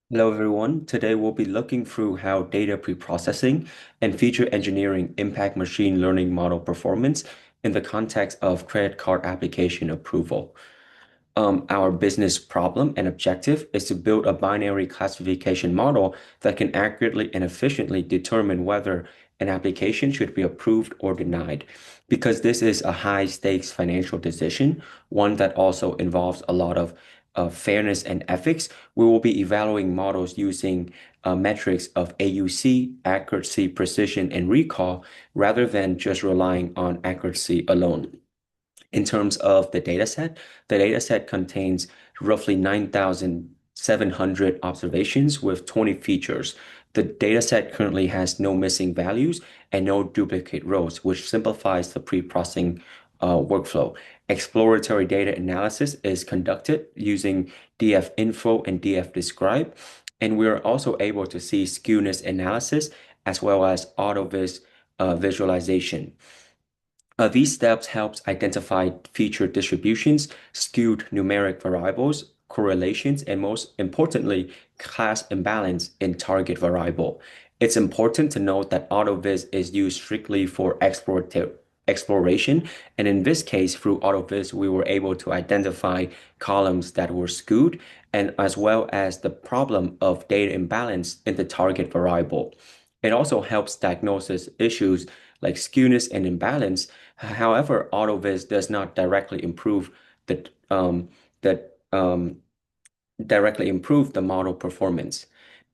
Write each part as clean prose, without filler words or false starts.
Hello, everyone. Today we'll be looking through how data preprocessing and feature engineering impact machine learning model performance in the context of credit card application approval. Our business problem and objective is to build a binary classification model that can accurately and efficiently determine whether an application should be approved or denied. Because this is a high stakes financial decision, one that also involves a lot of fairness and ethics, we will be evaluating models using metrics of AUC, accuracy, precision, and recall, rather than just relying on accuracy alone. In terms of the data set contains roughly 9,700 observations with 20 features. The data set currently has no missing values and no duplicate rows, which simplifies the pre-processing workflow. Exploratory data analysis is conducted using dfinfo and dfdescribe, and we are also able to see skewness analysis as well as AutoVis visualization. These steps helps identify feature distributions, skewed numeric variables, correlations, and most importantly, class imbalance in target variable. It's important to note that AutoVis is used strictly for exploration, and in this case, through AutoVis, we were able to identify columns that were skewed, and as well as the problem of data imbalance in the target variable. It also helps diagnosis issues like skewness and imbalance. However, AutoVis does not the um, that directly improve the model performance.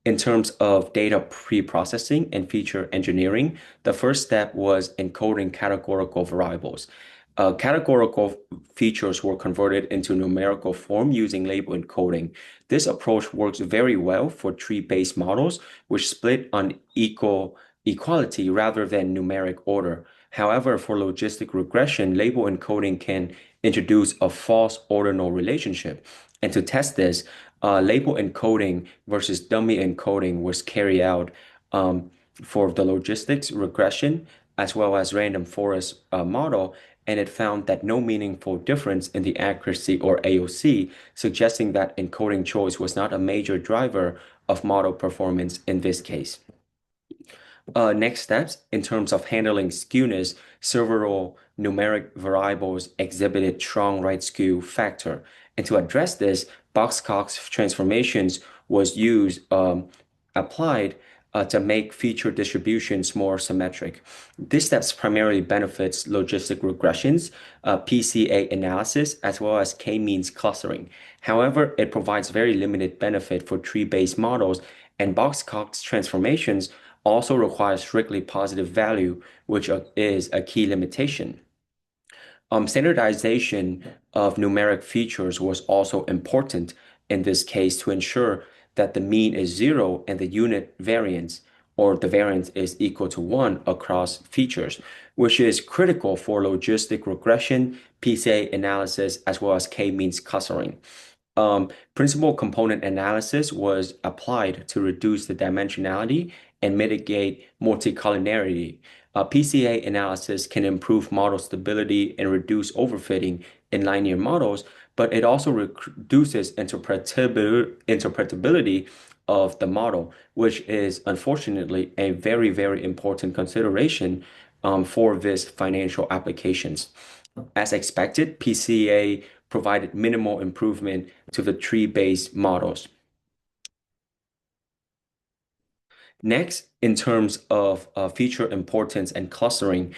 In terms of data pre-processing and feature engineering, the first step was encoding categorical variables. Categorical features were converted into numerical form using label encoding. This approach works very well for tree-based models, which split on equality rather than numeric order. However, for logistic regression, label encoding can introduce a false ordinal relationship. And to test this, label encoding versus dummy encoding was carried out for the logistics regression as well as random forest model, and it found that no meaningful difference in the accuracy or AOC, suggesting that encoding choice was not a major driver of model performance in this case. Next steps, in terms of handling skewness, several numeric variables exhibited strong right skew factor. And to address this, Box-Cox transformations was applied to make feature distributions more symmetric. This steps primarily benefits logistic regressions, PCA analysis, as well as k-means clustering. However, it provides very limited benefit for tree-based models, and Box-Cox transformations also requires strictly positive value, which is a key limitation. Standardization of numeric features was also important in this case to ensure that the mean is zero and the unit variance or the variance is equal to one across features, which is critical for logistic regression, PCA analysis, as well as k-means clustering. Principal component analysis was applied to reduce the dimensionality and mitigate multicollinearity. PCA analysis can improve model stability and reduce overfitting in linear models, but it also reduces interpretability of the model, which is unfortunately a very, very important consideration for this financial applications. As expected, PCA provided minimal improvement to the tree-based models. Next, in terms of feature importance and clustering,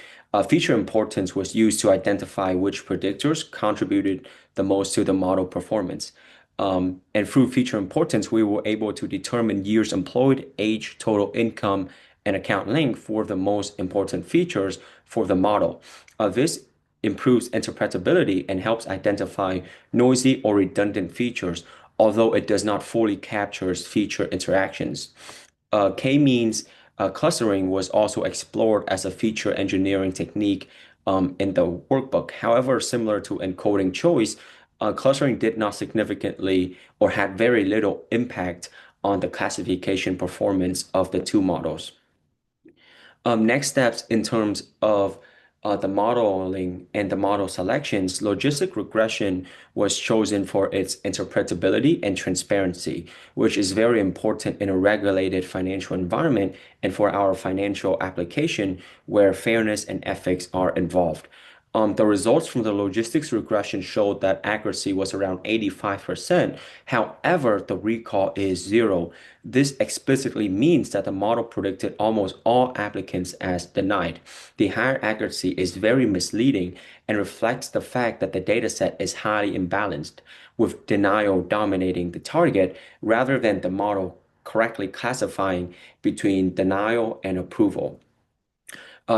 feature importance was used to identify which predictors contributed the most to the model performance. And through feature importance, we were able to determine years employed, age, total income, and account length for the most important features for the model. This improves interpretability and helps identify noisy or redundant features, although it does not fully capture feature interactions. K-means clustering was also explored as a feature engineering technique in the workbook. However, similar to encoding choice, clustering did not significantly or had very little impact on the classification performance of the two models. Next steps in terms of the modeling and the model selections, logistic regression was chosen for its interpretability and transparency, which is very important in a regulated financial environment and for our financial application where fairness and ethics are involved. The results from the logistics regression showed that accuracy was around 85%. However, the recall is zero. This explicitly means that the model predicted almost all applicants as denied. The higher accuracy is very misleading and reflects the fact that the dataset is highly imbalanced, with denial dominating the target rather than the model correctly classifying between denial and approval.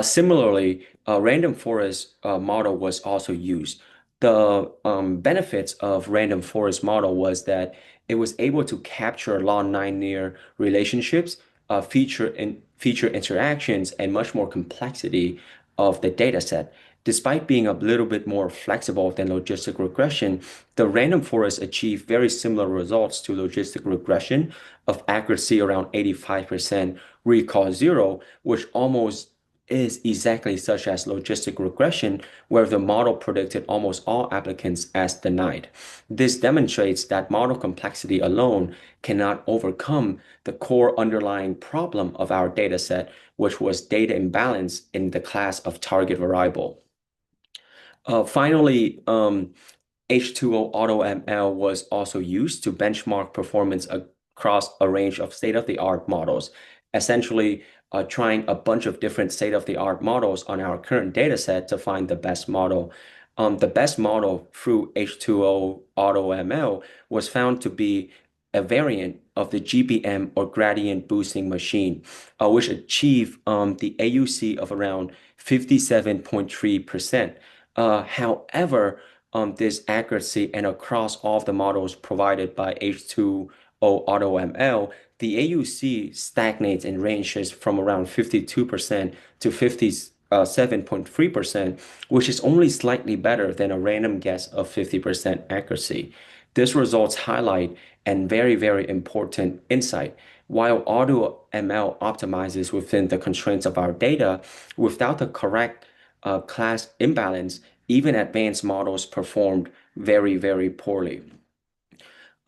Similarly, a random forest model was also used. The benefits of random forest model was that it was able to capture non-linear relationships, feature interactions, and much more complexity of the data set. Despite being a little bit more flexible than logistic regression, the random forest achieved very similar results to logistic regression of accuracy around 85%, recall zero, which almost is exactly such as logistic regression, where the model predicted almost all applicants as denied. This demonstrates that model complexity alone cannot overcome the core underlying problem of our dataset, which was data imbalance in the class of target variable. Finally, H2O AutoML was also used to benchmark performance across a range of state-of-the-art models, essentially trying a bunch of different state-of-the-art models on our current data set to find the best model. The best model through H2O AutoML was found to be a variant of the GBM or gradient boosting machine, which achieved the AUC of around 57.3%. However, this accuracy and across all of the models provided by H2O AutoML, the AUC stagnates and ranges from around 52% to 57.3%, which is only slightly better than a random guess of 50% accuracy. This results highlight and very, very important insight. While AutoML optimizes within the constraints of our data, without the correct class imbalance, even advanced models performed very, very poorly.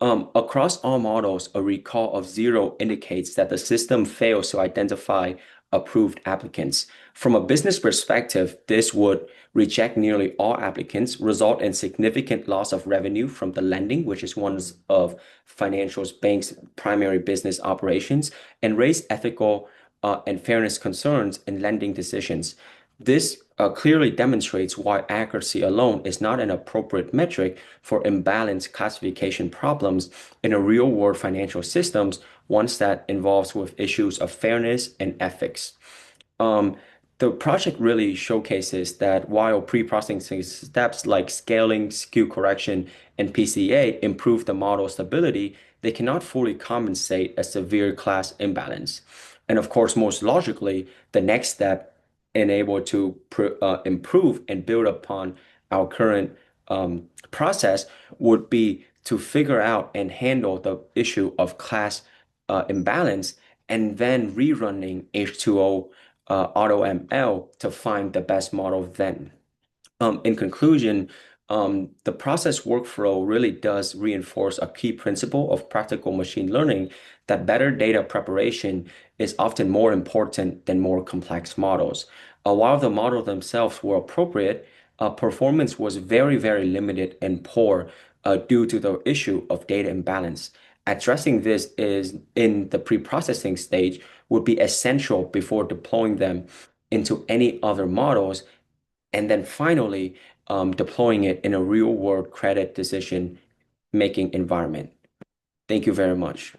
Across all models, a recall of zero indicates that the system fails to identify approved applicants. From a business perspective, this would reject nearly all applicants, result in significant loss of revenue from the lending, which is one of financial banks' primary business operations, and raise ethical and fairness concerns in lending decisions. This clearly demonstrates why accuracy alone is not an appropriate metric for imbalanced classification problems in a real-world financial systems, ones that involves with issues of fairness and ethics. The project really showcases that while pre-processing steps like scaling, skew correction, and PCA improve the model stability, they cannot fully compensate a severe class imbalance. And of course, most logically, the next step enable to improve and build upon our current process would be to figure out and handle the issue of class imbalance and then rerunning H2O AutoML to find the best model then. In conclusion, the process workflow really does reinforce a key principle of practical machine learning that better data preparation is often more important than more complex models. While the model themselves were appropriate, performance was very, very limited and poor due to the issue of data imbalance. Addressing this is in the pre-processing stage would be essential before deploying them into any other models, and then finally deploying it in a real-world credit decision making environment. Thank you very much.